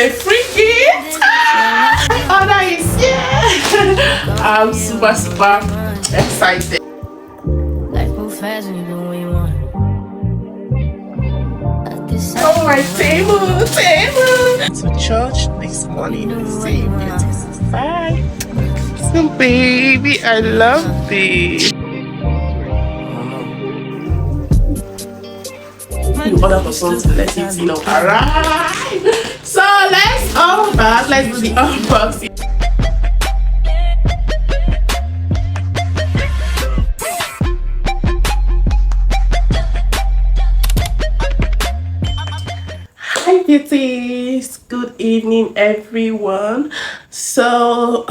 a free gift. My order is here. I'm super excited. Life move fast when you do what you want. Oh my Temu. To church this morning. See, beautiful side. So baby, I love this. You order for something, let it, arrive. So let's unbox. Let's do the unboxing. Hi beauties, good evening everyone. So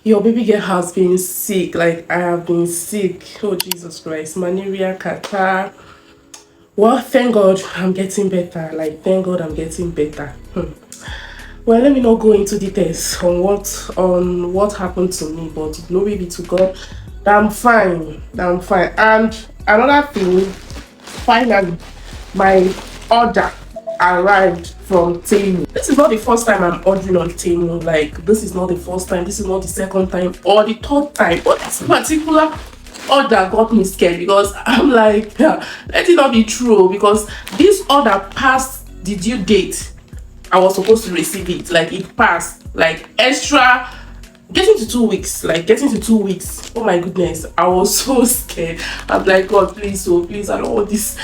your baby girl has been sick. Like I have been sick. Oh Jesus Christ, malaria, catarrh. Well, thank God I'm getting better. Like thank God I'm getting better. Well, let me not go into details on what happened to me, but glory be to God, I'm fine. And another thing, finally, my order arrived from Temu. This is not the first time I'm ordering on Temu. Like this is not the first time, this is not the second time or the third time. But this particular order got me scared because I'm like, let it not be true, because this order passed the due date I was supposed to receive it. Like it passed, like extra, getting to 2 weeks. Oh my goodness, I was so scared. I'm like, God, please, oh please, I don't want this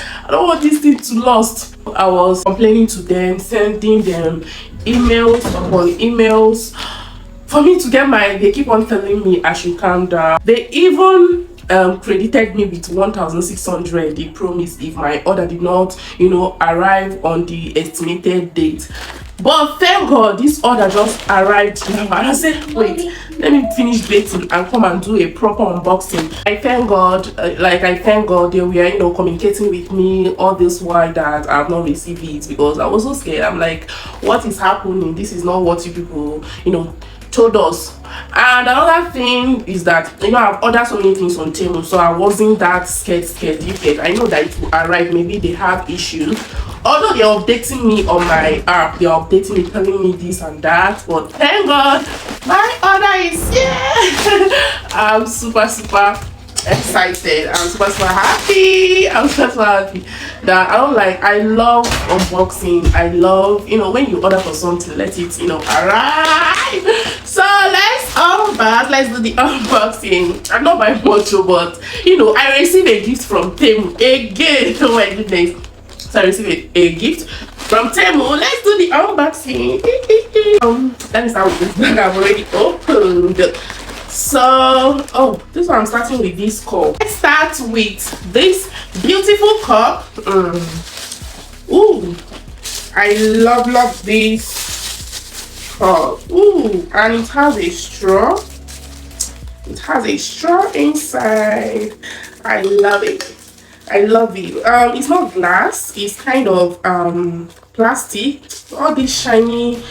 thing to lost. I was complaining to them, sending them emails upon emails for me to get they keep on telling me I should calm down. They even credited me with 1,600. They promised if my order did not arrive on the estimated date. But thank God this order just arrived now. And I said, wait, let me finish dating and come and do a proper unboxing. I thank God, they were communicating with me all this while that I have not received it, because I was so scared. I'm like, what is happening? This is not what you people told us. And another thing is that I've ordered so many things on Temu, so I wasn't that scared yet. I know that it will arrive. Maybe they have issues, although they're updating me on my app. They're updating me, telling me this and that, but thank God my order is here. I'm super excited. I'm super happy. That I love unboxing. I love when you order for something, let it arrive. So let's unbox. Let's do the unboxing. I'm not buying much, but I received a gift from Temu again. Oh my goodness. So I received a gift from Temu. Let's do the unboxing. Let me start with this bag I've already opened. So, this one I'm starting with this cup. Let's start with this beautiful cup. Ooh, I love this cup. Ooh, and it has a straw. It has a straw inside. I love it. It's not glass. It's kind of plastic. All this shiny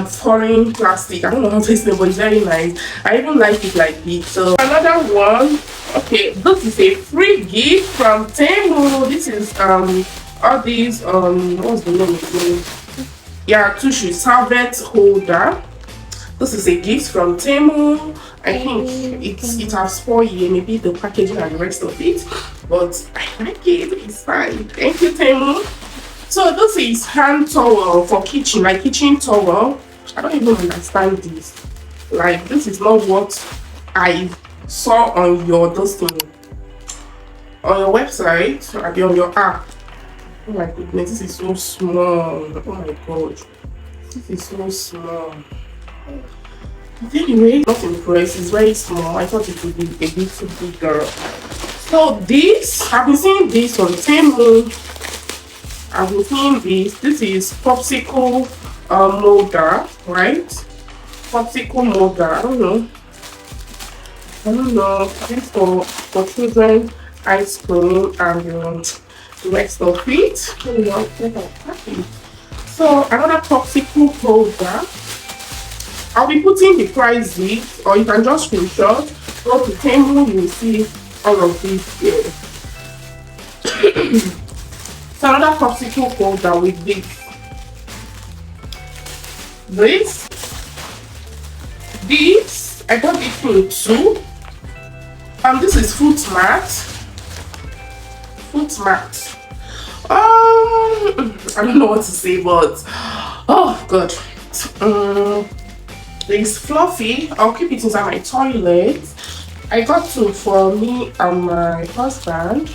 foreign plastic. I don't know how to explain, but it's very nice. I even like it like this. So another one. Okay, this is a free gift from Temu. This is all these what's the name again? Yeah, tissue serviette holder. This is a gift from Temu. I think it has spoiled here, maybe the packaging and the rest of it, but I like it. It's fine. Thank you, Temu. So this is hand towel for kitchen, like kitchen towel. I don't even understand this. Like this is not what I saw on your on your website, on your app. Oh my goodness, this is so small. Oh my god, this is so small. But anyway, not impressed. It's very small. I thought it would be a bit too bigger. So this, I've been seeing this on Temu. I've been seeing this. This is popsicle molder, right? Popsicle molder. I don't know. This for children ice cream and the rest of it. So another popsicle holder. I'll be putting the price list, or you can just screenshot, go to Temu, you will see all of this here. So another popsicle holder with this. this. This I got it in two. This is foot mat. Foot mat. I don't know what to say, but oh god. It's fluffy. I'll keep it inside my toilet. I got two for me and my husband.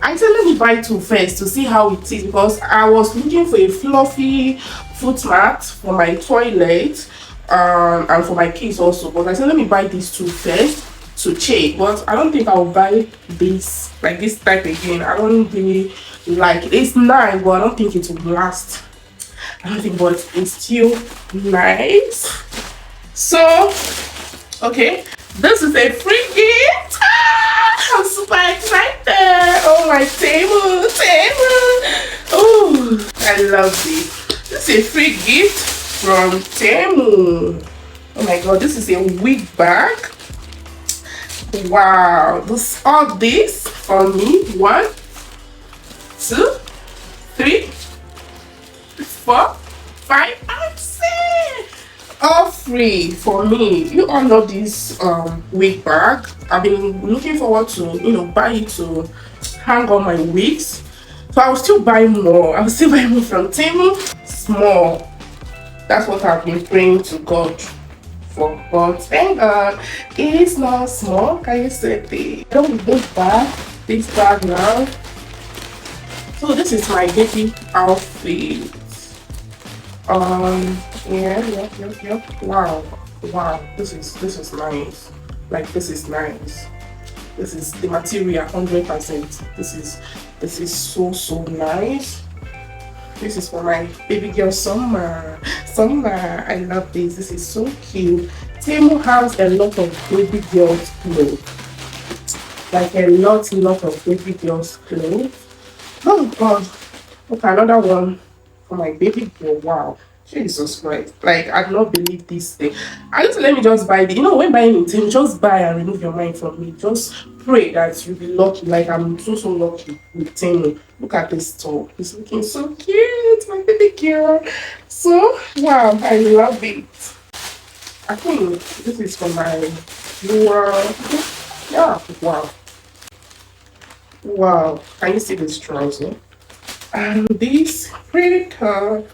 I said let me buy two first to see how it is, because I was looking for a fluffy foot mat for my toilet and for my kids also. But I said let me buy these two first to check. But I don't think I'll buy this like this type again. I don't really like it. It's nice, but I don't think it will last. I don't think, but it's still nice. So okay, this is a free gift. I'm super excited. Oh my Temu. Oh, I love this. This is a free gift from Temu. Oh my god, this is a wig bag. Wow, all this for me. 1, 2, 3, 4, 5, and 6. All free for me. You all know this wig bag. I've been looking forward to buy it to hang on my wigs. So I will still buy more. I will still buy more from Temu. Small. That's what I've been praying to God for. But thank God it's not small. Can you say this? I don't this bag now. So this is my baby outfit. Yep. Wow. This is nice. Like this is nice. This is the material 100%. This is so nice. This is for my baby girl Summer. I love this. This is so cute. Temu has a lot of baby girls clothes. Like a lot of baby girls clothes. Oh god. Okay, another one for my baby girl. Wow. Jesus Christ. Like, I do not believe this thing. I just let me just buy the when buying in Temu, just buy and remove your mind from me. Just pray that you'll be lucky. Like, I'm so lucky with Temu. Look at this top. It's looking so cute, my baby girl. So wow, I love it. I think this is for my yeah. Wow. Can you see this trouser? And this pretty top.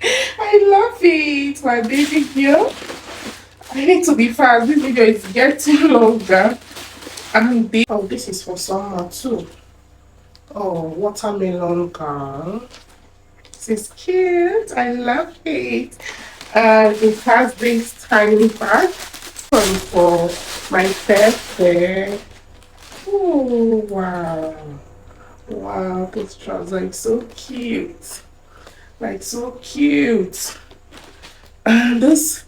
I love it, my baby girl. I need to be fast. This video is getting longer. And this is for summer too. Oh, watermelon girl. This is cute. I love it. And it has this tiny bag for my birthday. Oh wow, this trouser is so cute. Like so cute. And this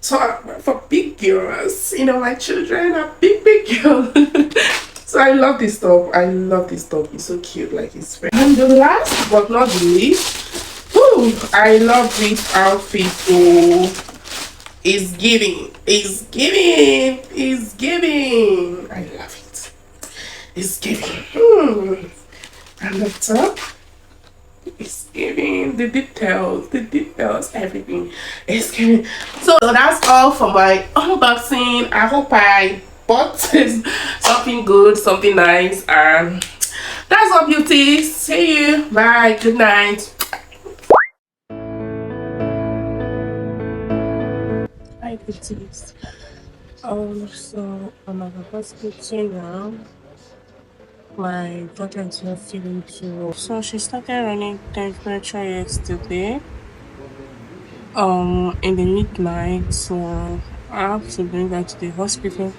for big girls, my children are big girls. So I love this top. It's so cute. Like it's very. And the last but not the least, I love this outfit. It's giving. I love it. It's giving. And the top. It's giving the details, everything is giving. So that's all for my unboxing. I hope I bought something good, something nice, and that's all, beauties. See you. Bye. Good night. Hi, beauties. So I'm at the hospital now. My daughter is not feeling too well. So she started running temperature yesterday. In the midnight. So I have to bring her to the hospital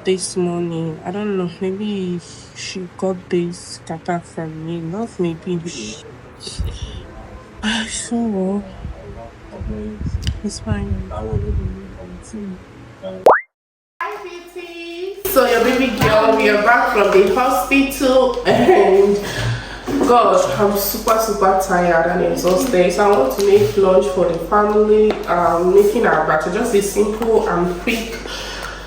this morning. I don't know. Maybe she got this catarrh from me. Not maybe. So it's fine. So your baby girl, we are back from the hospital, and gosh, I'm super tired and exhausted. So I want to make lunch for the family. Making abacha, just a simple and quick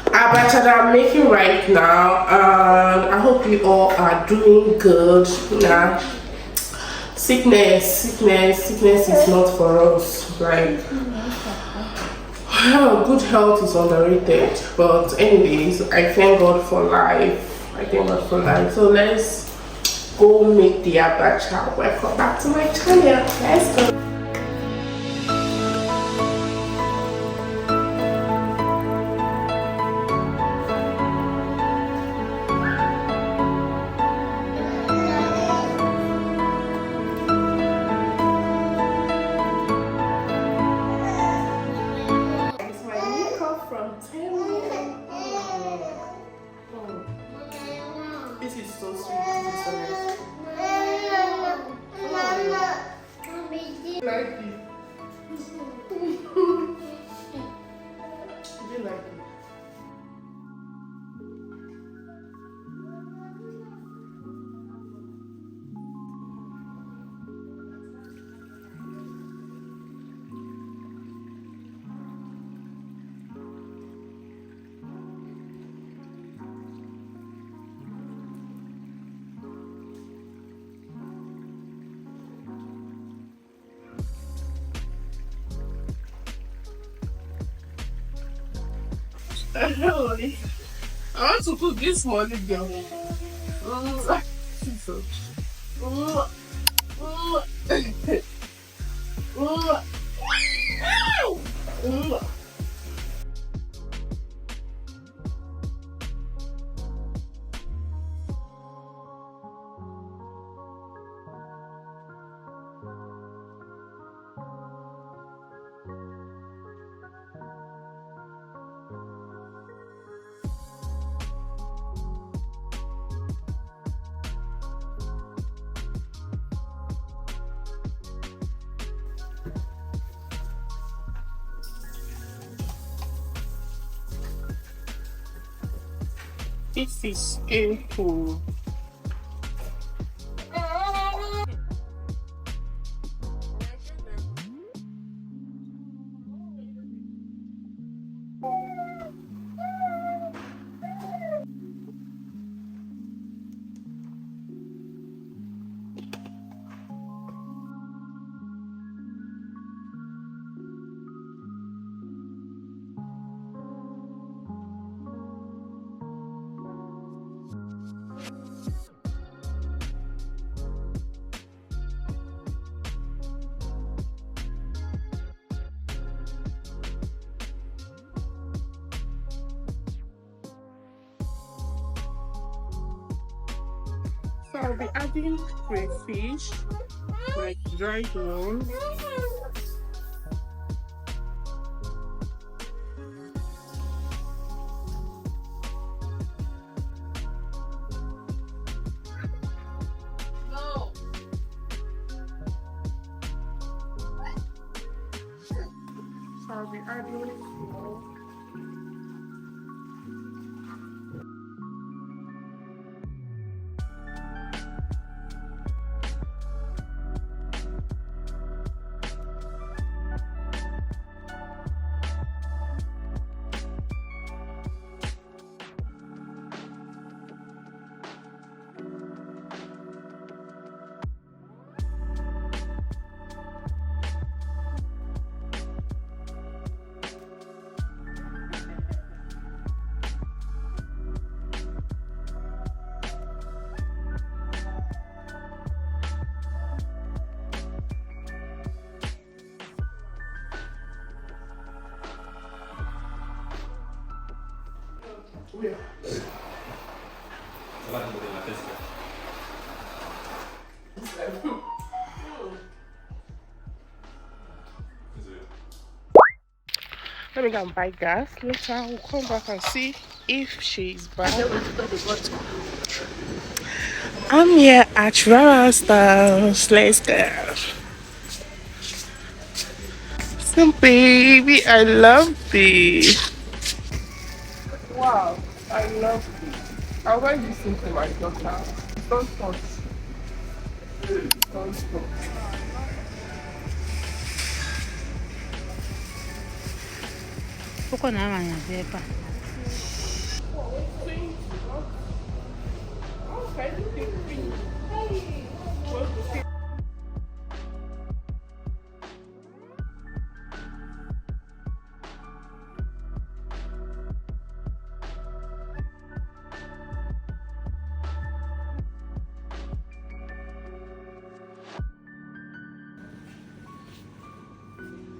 abacha that I'm making right now. I hope you all are doing good now. Sickness is not for us. Like, good health is underrated. But anyways, I thank God for life. I thank God for life. So let's go make the abacha. Welcome back to my channel. Let's go. It's my makeup from Temu. This is so sweet. This is so nice. Like it. Do you like it? I want to cook this morning, girl. So, this is a So I'll be adding crayfish, like dried ones. No. So I'll be adding where? Let me go and buy gas. Later we'll come back and see if she's back. I'm here at Rara's house. Let's go. So baby, I love this. Wow, I love this. I'll buy this into my daughter. Don't touch. Don't touch. Poco nada más, sepa.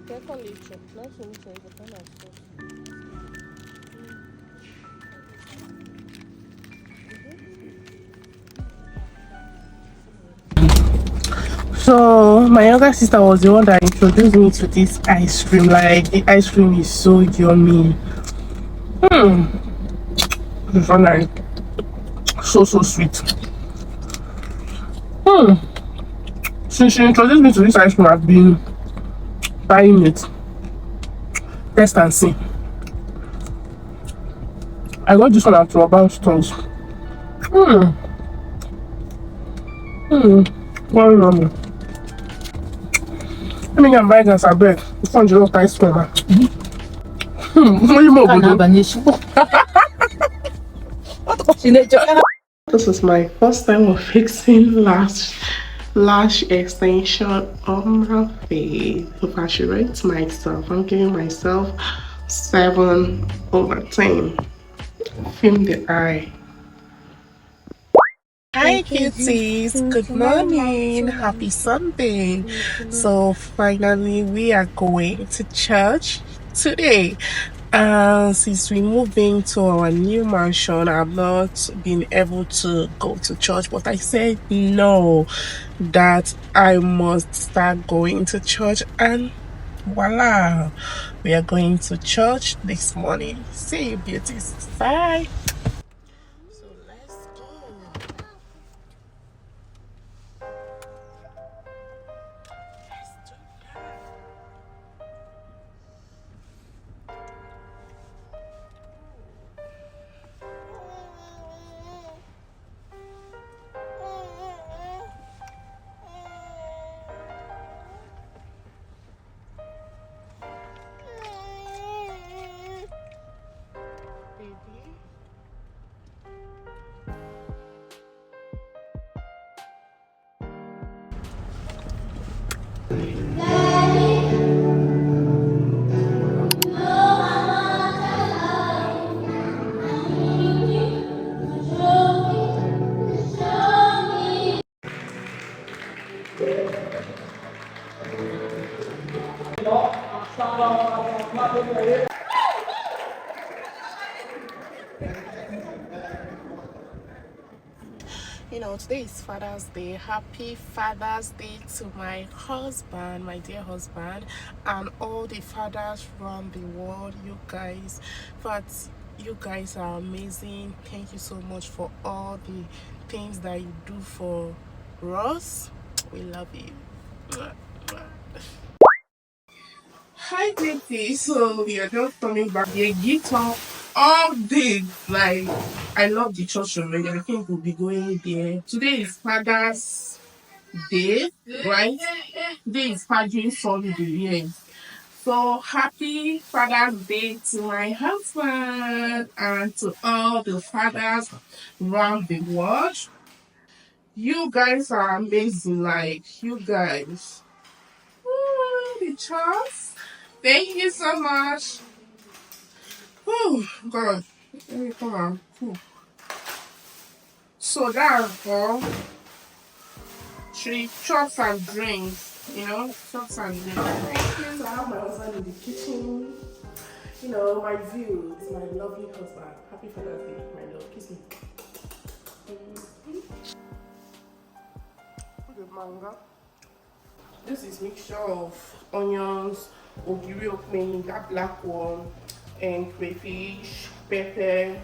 Quer com leche? Não, sim, isso aí, tá mais. So my younger sister was the one that introduced me to this ice cream. Like the ice cream is so yummy. It's so nice. So sweet. Since she introduced me to this ice cream, I've been buying it. Test and see. I got this one at about stores. One number. Let me go and buy this a bit. It's fun to look ice cream. What you more This is my first time of fixing lash extension on my face. If I should rate myself, I'm giving myself 7/10. Film the eye. Hi cuties, good morning, happy Sunday. So finally we are going to church today. Since we moved into our new mansion, I've not been able to go to church, but I said no, that I must start going to church, and voila, we are going to church this morning. See you beauties, bye. So let's go. You know, today is Father's Day. Happy Father's Day to my husband, my dear husband, and all the fathers around the world. You guys, but you guys are amazing. Thank you so much for all the things that you do for us. We love you. Hi, Katie. So we are just coming back. The guitar all day. Like, I love the church already. I think we'll be going there. Today is Father's Day, right? Today is Padre Sunday, yes. So happy Father's Day to my husband and to all the fathers around the world. You guys are amazing. Like, you guys. Ooh, the chance. Thank you so much. Oh God, let me come on. So that's all. She chops and drinks, chops and drinks. So I have my husband in the kitchen. You know, my view is my lovely husband. Happy Father's Day, my love. Kiss me. Good manga. This is mixture of onions, ogiri okme, that black one, and crayfish, pepper,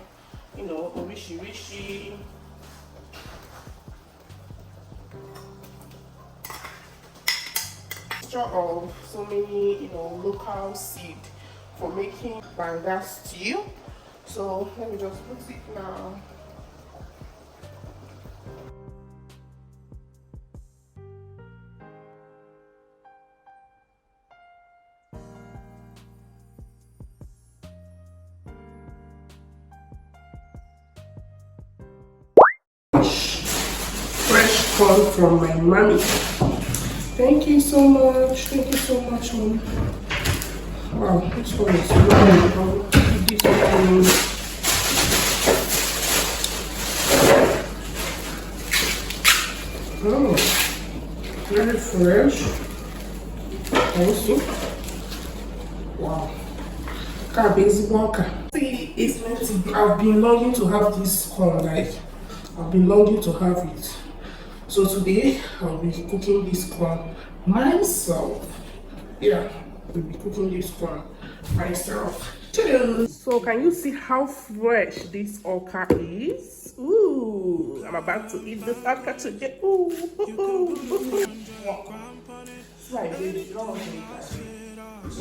orishi. Mixture of so many, local seed for making banga stew. So let me just put it now. Fresh corn from my mommy. Thank you so much. Thank you so much, mom. Wow, this one is really good. This one. Oh, very fresh. Also, Wow. Basic worker. See, it's meant to be. I've been longing to have this corn, like, I've been longing to have it. So today, I'll be cooking this corn myself. Yeah, I'll be cooking this corn myself. Ta-da! So can you see how fresh this okra is? Ooh, I'm about to eat this okra today. Ooh, ooh, ooh. Wow. It's like this. Lord,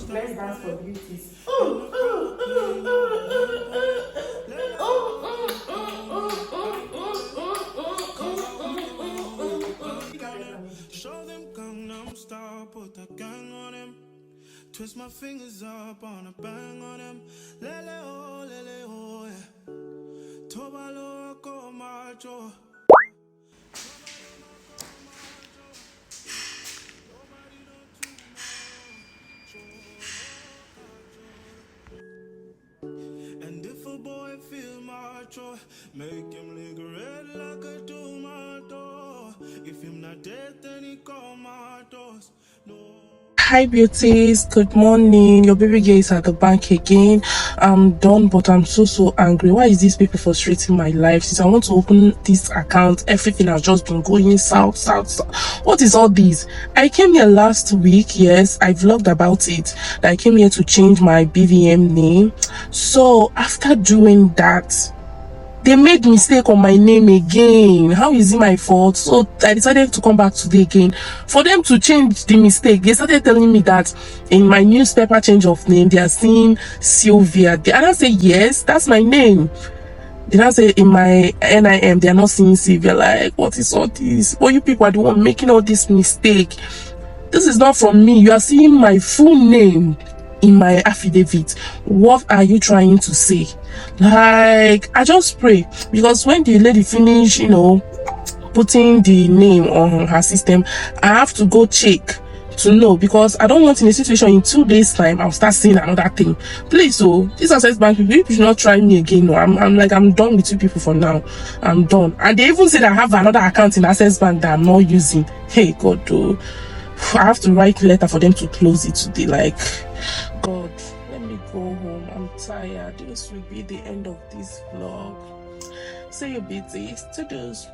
let's dance for beauties. Ooh, ooh, ooh, ooh, ooh, ooh, ooh, Show them Gangnam Style, put the gang on him. Twist my fingers up on a bang on him. Lele oh, yeah. Tobalo ko macho. And if a boy feel macho, make him lick red like a tomato. If him not dead, then he comatose. No. Hi beauties, good morning. Your baby girl is at the bank again. I'm done, but I'm so angry. Why is these people frustrating my life? Since I want to open this account, everything has just been going south. What is all this? I came here last week. Yes, I vlogged about it. I came here to change my BVM name. So after doing that, they made mistake on my name again. How is it my fault? So I decided to come back today again for them to change the mistake. They started telling me that in my newspaper change of name, they are seeing Sylvia. And I say, yes, that's my name. They now say in my NIM, they are not seeing Sylvia. Like, what is all this? Well, you people are the one making all this mistake. This is not from me. You are seeing my full name in my affidavit. What are you trying to say? Like, I just pray, because when the lady finish, putting the name on her system, I have to go check to know, because I don't want in a situation in 2 days time I'll start seeing another thing. Please, so this access bank people, you should not try me again. No, I'm done with you people for now. I'm done. And they even said I have another account in access bank that I'm not using. Hey God, oh, I have to write letter for them to close it today. Like, God, let me go home. I'm tired. This will be the end of this vlog. See you, BTs. To those.